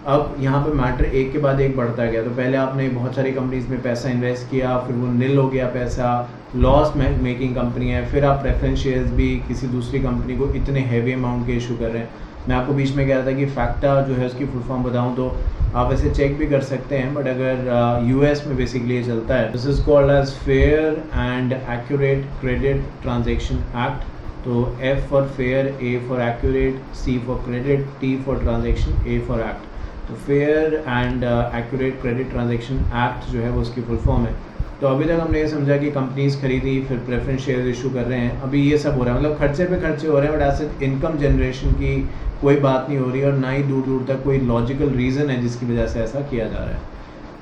अब यहाँ पे मैटर एक के बाद एक बढ़ता गया। तो पहले आपने बहुत सारी कंपनीज में पैसा इन्वेस्ट किया, फिर वो नील हो गया पैसा, लॉस मेकिंग कंपनी है, फिर आप प्रेफरेंस शेयर्स भी किसी दूसरी कंपनी को इतने हैवी अमाउंट के इशू कर रहे हैं। मैं आपको बीच में कह रहा था कि फैक्टा जो है उसकी फुल फॉर्म बताऊँ तो आप ऐसे चेक भी कर सकते हैं, बट अगर यूएस में बेसिकली ये चलता है, this is called as fair and accurate credit transaction act. तो F for fair, A for accurate, C for credit, T for transaction, A for act. तो fair and accurate credit transaction act जो है वो उसकी full form है। तो अभी तक हमने ये समझा कि कंपनीज खरीदी, फिर प्रेफरेंस शेयर इशू कर रहे हैं, अभी ये सब हो रहा है, मतलब खर्चे पे खर्चे हो रहे हैं, बट ऐसे इनकम जनरेशन की कोई बात नहीं हो रही और ना ही दूर दूर तक कोई लॉजिकल रीज़न है जिसकी वजह से ऐसा किया जा रहा है।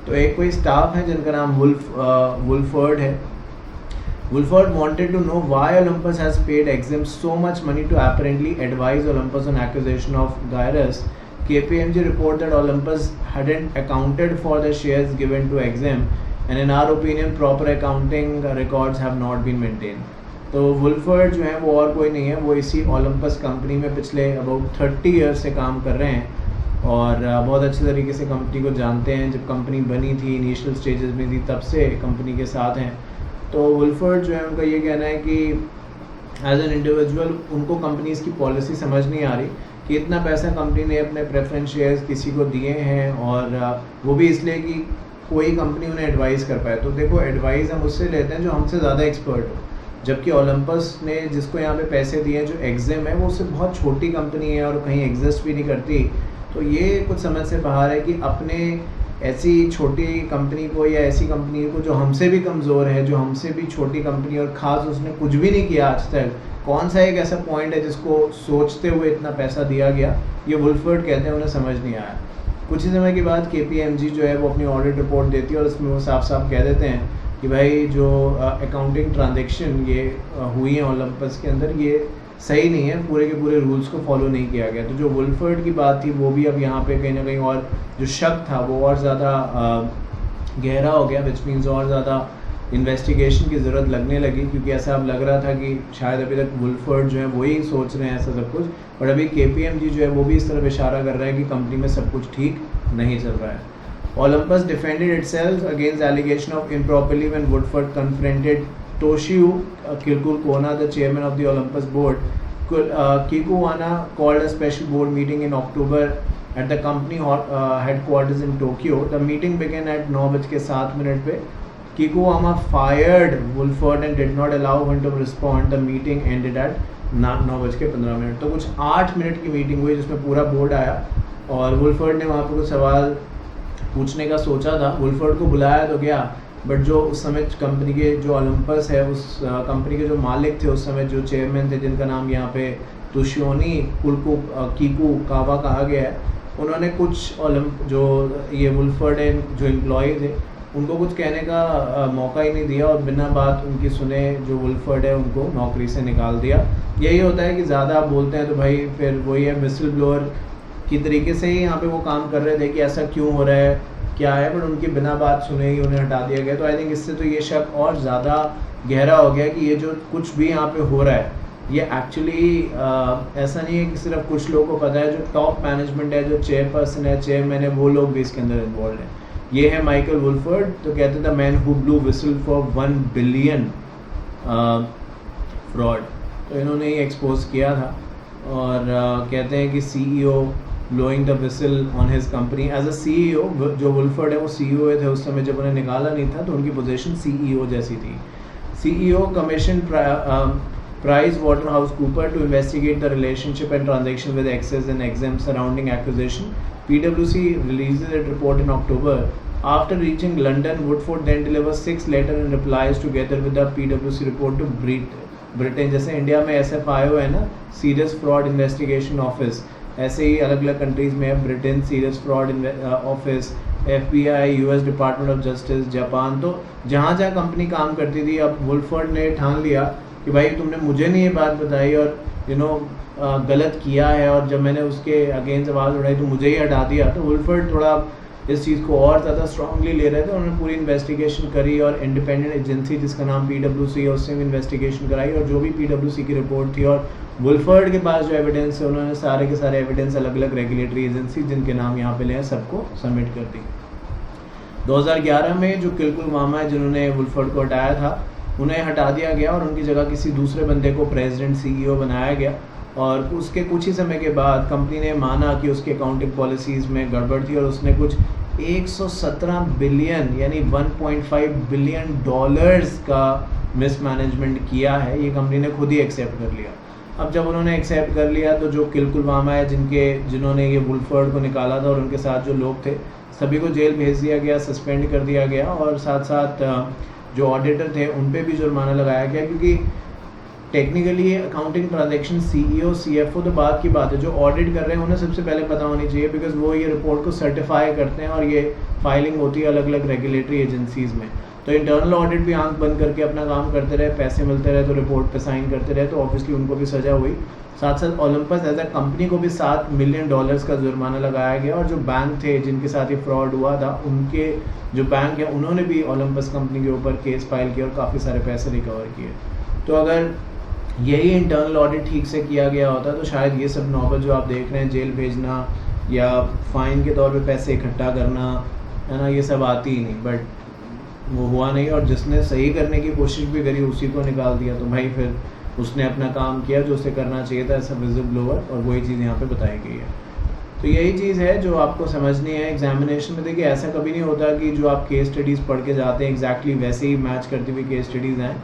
तो एक कोई स्टाफ है जिनका नाम वुल्फर्ड है। Woolford wanted to know why Olympus has paid Exim so much money to apparently advise Olympus on acquisition of Gyrus. KPMG report that Olympus hadn't accounted for the shares given to Exim, and in our opinion proper accounting records have not been maintained. तो वुल्फर्ड जो है वो और कोई नहीं है, वो इसी ओलंपस कंपनी में पिछले अबाउट 30 ईयर्स से काम कर रहे हैं और बहुत अच्छे तरीके से कंपनी को जानते हैं। जब कंपनी बनी थी, इनिशियल स्टेजेस में थी, तब से कंपनी के साथ हैं। तो वुल्फर्ड जो है उनका ये कहना है कि एज एन इंडिविजुअल उनको कंपनीज की पॉलिसी समझ नहीं आ रही कि इतना पैसा कंपनी ने अपने प्रेफरेंस शेयर्स किसी को दिए हैं, और वो भी इसलिए कि कोई कंपनी उन्हें एडवाइस कर पाए। तो देखो, एडवाइस हम उससे लेते हैं जो हमसे ज़्यादा एक्सपर्ट हो, जबकि ओलंपस ने जिसको यहाँ पे पैसे दिए हैं, जो एग्जिम है, वो उससे बहुत छोटी कंपनी है और कहीं एग्जिस्ट भी नहीं करती। तो ये कुछ समझ से बाहर है कि अपने ऐसी छोटी कंपनी को या ऐसी कंपनी को जो हमसे भी कमज़ोर है, जो हमसे भी छोटी कंपनी और ख़ास उसने कुछ भी नहीं किया आज तक, कौन सा एक ऐसा पॉइंट है जिसको सोचते हुए इतना पैसा दिया गया, ये वुल्फर्ड कहते हैं उन्हें समझ नहीं आया। कुछ ही समय के बाद KPMG जो है वो अपनी ऑडिट रिपोर्ट देती है और उसमें वो साफ साफ कह देते हैं कि भाई जो अकाउंटिंग ट्रांजेक्शन ये हुई है ओलंपस के अंदर, ये सही नहीं है, पूरे के पूरे रूल्स को फॉलो नहीं किया गया। तो जो वुल्फर्ड की बात थी वो भी अब यहाँ पे कहीं ना कहीं और जो शक था वो और ज़्यादा गहरा हो गया, विच मीन्स और ज़्यादा इन्वेस्टिगेशन की ज़रूरत लगने लगी, क्योंकि ऐसा अब लग रहा था कि शायद अभी तक वुल्फर्ड जो है वही सोच रहे हैं ऐसा सब कुछ, और अभी KPMG जो है वो भी इस तरफ इशारा कर रहा है कि कंपनी में सब कुछ ठीक नहीं चल रहा है। Olympus defended itself against allegation of improperly when Woodford confronted Toshio Kirkukona, the chairman of the Olympus board, Kikuwana called a special board meeting in October at the company headquarters in Tokyo. The meeting began at 9:07 पे. Kikuama fired Woolford and did not allow him to respond. The meeting ended at 9:15. तो कुछ 8 minute की meeting हुई जिसमें पूरा board आया और वुल्फर्ड ने वहाँ पे कुछ सवाल पूछने का सोचा था. वुल्फर्ड को बुलाया तो गया, बट जो उस समय कंपनी के जो ओलंपस है उस कंपनी के जो मालिक थे उस समय, जो चेयरमैन थे जिनका नाम यहाँ पे तुशियोनी कीकू कावा कहा गया है, उन्होंने कुछ जो ये वुल्फर्ड जो एम्प्लॉय थे उनको कुछ कहने का मौका ही नहीं दिया और बिना बात उनकी सुने जो वुल्फर्ड है उनको नौकरी से निकाल दिया. यही होता है कि ज़्यादा आप बोलते हैं तो भाई फिर वही है, विसल ब्लोअर की तरीके से ही यहाँ पे वो काम कर रहे थे कि ऐसा क्यों हो रहा है क्या है, बट उनकी बिना बात सुने ही उन्हें हटा दिया गया. तो आई थिंक इससे तो ये शक और ज़्यादा गहरा हो गया कि ये जो कुछ भी यहाँ पे हो रहा है ये एक्चुअली ऐसा नहीं है कि सिर्फ कुछ लोगों को पता है. जो टॉप मैनेजमेंट है, जो चेयरपर्सन है, चेयरमैन है, वो लोग भी इसके अंदर इन्वॉल्व हैं. ये है माइकल वुल्फर्ड. तो कहते थे man who blue whistle for 1 billion fraud. तो इन्होंने ही एक्सपोज किया था और कहते हैं कि CEO blowing the whistle on his company as a CEO. जो वुल्फर्ड है वो CEO थे उस समय जब उन्हें निकाला नहीं था, तो उनकी पोजीशन CEO जैसी थी. CEO commission Price Waterhouse Cooper to investigate the relationship and transaction with Excess and Exim surrounding acquisition. PwC releases its report in October. After reaching London, Woodford then delivers 6 letters and replies together with the PwC report to Britain. जैसे India में SFIO है ना, Serious Fraud Investigation Office, ऐसे ही अलग अलग countries में है. Britain serious fraud office, FBI, US department of justice, Japan. तो जहाँ जहाँ कंपनी काम करती थी, अब वुल्फर्ड ने ठान लिया कि भाई तुमने मुझे नहीं ये बात बताई और गलत किया है, और जब मैंने उसके अगेंस्ट आवाज़ उठाई तो मुझे ही हटा दिया. तो वुल्फर्ड थोड़ा इस चीज़ को और ज़्यादा स्ट्रांगली ले रहे थे. उन्होंने पूरी इन्वेस्टिगेशन करी और इंडिपेंडेंट एजेंसी जिसका नाम PwC है उससे भी इन्वेस्टिगेशन कराई, और जो भी PwC की रिपोर्ट थी और वुल्फर्ड के पास जो एविडेंस है उन्होंने सारे के सारे एविडेंस अलग अलग रेगुलेटरी एजेंसी जिनके नाम यहाँ पे ले हैं सबको सबमिट कर दी. 2011 में जो किलकुल मामा है जिन्होंने वुल्फर्ड को हटाया था उन्हें हटा दिया गया और उनकी जगह किसी दूसरे बंदे को प्रेसिडेंट CEO बनाया गया. और उसके कुछ ही समय के बाद कंपनी ने माना कि उसके अकाउंटिंग पॉलिसीज़ में गड़बड़ थी और उसने कुछ 117 बिलियन यानी 1.5 बिलियन डॉलर्स का मिसमैनेजमेंट किया है. ये कंपनी ने खुद ही एक्सेप्ट कर लिया. अब जब उन्होंने एक्सेप्ट कर लिया तो जो किलकुल मामा है जिन्होंने ये वुल्फर्ड को निकाला था और उनके साथ जो लोग थे सभी को जेल भेज दिया गया, सस्पेंड कर दिया गया, और साथ साथ जो ऑडिटर थे उन पे भी जुर्माना लगाया गया. क्योंकि technically accounting transaction CEO CFO तो बात की बात है, जो ऑडिट कर रहे हैं उन्हें सबसे पहले पता होनी चाहिए, बिकॉज वो ये रिपोर्ट को सर्टिफाई करते हैं और ये फाइलिंग होती है अलग अलग रेगुलेटरी एजेंसीज़ में. तो इंटरनल ऑडिट भी आंख बंद करके अपना काम करते रहे, पैसे मिलते रहे तो रिपोर्ट पे साइन करते रहे, तो ऑब्वियसली उनको भी सज़ा हुई. साथ साथ ओलंपस एज अ कंपनी को भी $7 मिलियन का जुर्माना लगाया गया. और जो बैंक थे जिनके साथ ये फ्रॉड हुआ था उनके जो बैंक है उन्होंने भी ओलंपस कंपनी के ऊपर केस फाइल किया और काफ़ी सारे पैसे रिकवर किए. तो अगर यही इंटरनल ऑडिट ठीक से किया गया होता तो शायद ये सब नौबत जो आप देख रहे हैं, जेल भेजना या फ़ाइन के तौर पे पैसे इकट्ठा करना है ना, ये सब आती ही नहीं. बट वो हुआ नहीं, और जिसने सही करने की कोशिश भी करी उसी को निकाल दिया. तो भाई फिर उसने अपना काम किया जो उसे करना चाहिए था एज अ विजिल ब्लोअर, और वही चीज़ यहाँ पे बताई गई है. तो यही चीज़ है जो आपको समझनी है एग्जामिनेशन में. देखिए ऐसा कभी नहीं होता कि जो आप केस स्टडीज़ पढ़ के जाते हैं एग्जैक्टली वैसे ही मैच करती हुई केस स्टडीज़ हैं,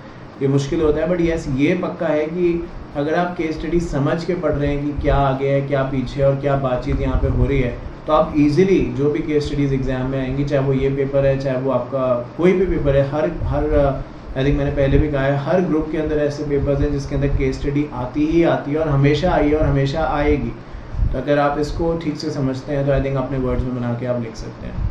ये मुश्किल होता है. बट यस ये पक्का है कि अगर आप केस स्टडी समझ के पढ़ रहे हैं कि क्या आगे है, क्या पीछे है और क्या बातचीत यहाँ पे हो रही है, तो आप इजीली जो भी केस स्टडीज़ एग्जाम में आएंगी, चाहे वो ये पेपर है चाहे वो आपका कोई भी पेपर है, हर आई थिंक मैंने पहले भी कहा है, हर ग्रुप के अंदर ऐसे पेपर्स हैं जिसके अंदर केस स्टडी आती ही आती है और हमेशा आई है और हमेशा आएगी. तो अगर आप इसको ठीक से समझते हैं तो आई थिंक अपने वर्ड्स में बना के आप लिख सकते हैं.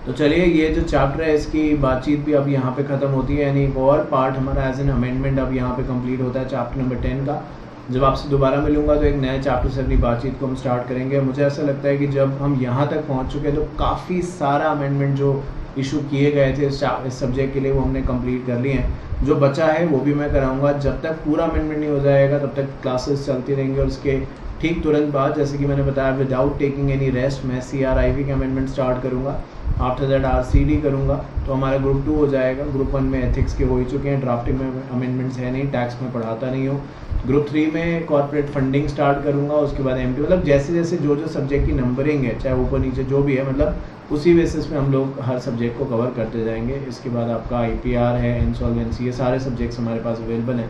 तो चलिए ये जो चैप्टर है इसकी बातचीत भी अब यहाँ पे ख़त्म होती है, यानी एक और पार्ट हमारा एज एन अमेंडमेंट अब यहाँ पे कंप्लीट होता है चैप्टर नंबर 10 का. जब आपसे दोबारा मिलूंगा तो एक नए चैप्टर से अपनी बातचीत को हम स्टार्ट करेंगे. मुझे ऐसा लगता है कि जब हम यहाँ तक पहुँच चुके हैं तो काफ़ी सारा अमेंडमेंट जो इशू किए गए थे इस सब्जेक्ट के लिए वो हमने कंप्लीट कर लिए हैं. जो बचा है वो भी मैं कराऊंगा. जब तक पूरा अमेंडमेंट नहीं हो जाएगा तब तक क्लासेस चलती रहेंगी, और उसके ठीक तुरंत बाद जैसे कि मैंने बताया विदाउट टेकिंग एनी रेस्ट मैं CRIV के अमेंडमेंट स्टार्ट करूँगा. आफ्टर दैट RCD करूँगा तो हमारा ग्रुप 2 हो जाएगा. ग्रुप 1 में एथिक्स के हो ही चुके हैं, ड्राफ्टिंग में अमेंडमेंट्स है नहीं, टैक्स में पढ़ाता नहीं हूँ. ग्रुप 3 में कॉर्पोरेट फंडिंग स्टार्ट करूँगा, उसके बाद एमटी, मतलब जैसे जैसे जो जो सब्जेक्ट की नंबरिंग है, चाहे ऊपर नीचे जो भी है, मतलब उसी बेसिस पे हम लोग हर सब्जेक्ट को कवर करते जाएंगे। इसके बाद आपका IPR है, इंसॉल्वेंसी, ये सारे सब्जेक्ट्स हमारे पास अवेलेबल हैं,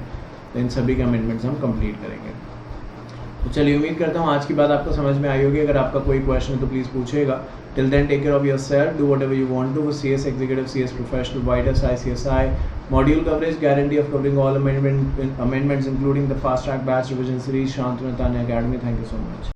तो इन सभी के अमेंडमेंट्स हम कंप्लीट करेंगे। तो चलिए, उम्मीद करता हूँ आज की बात आपको समझ में आई होगी। अगर आपका कोई क्वेश्चन है तो प्लीज़ पूछिएगा। Till then take care of yourself, do whatever you want to. CS executive, CS professional, wide SI, CSI, module coverage, guarantee of covering all amendments including the fast track batch revision series, Shantanu Tanya Academy. Thank you so much.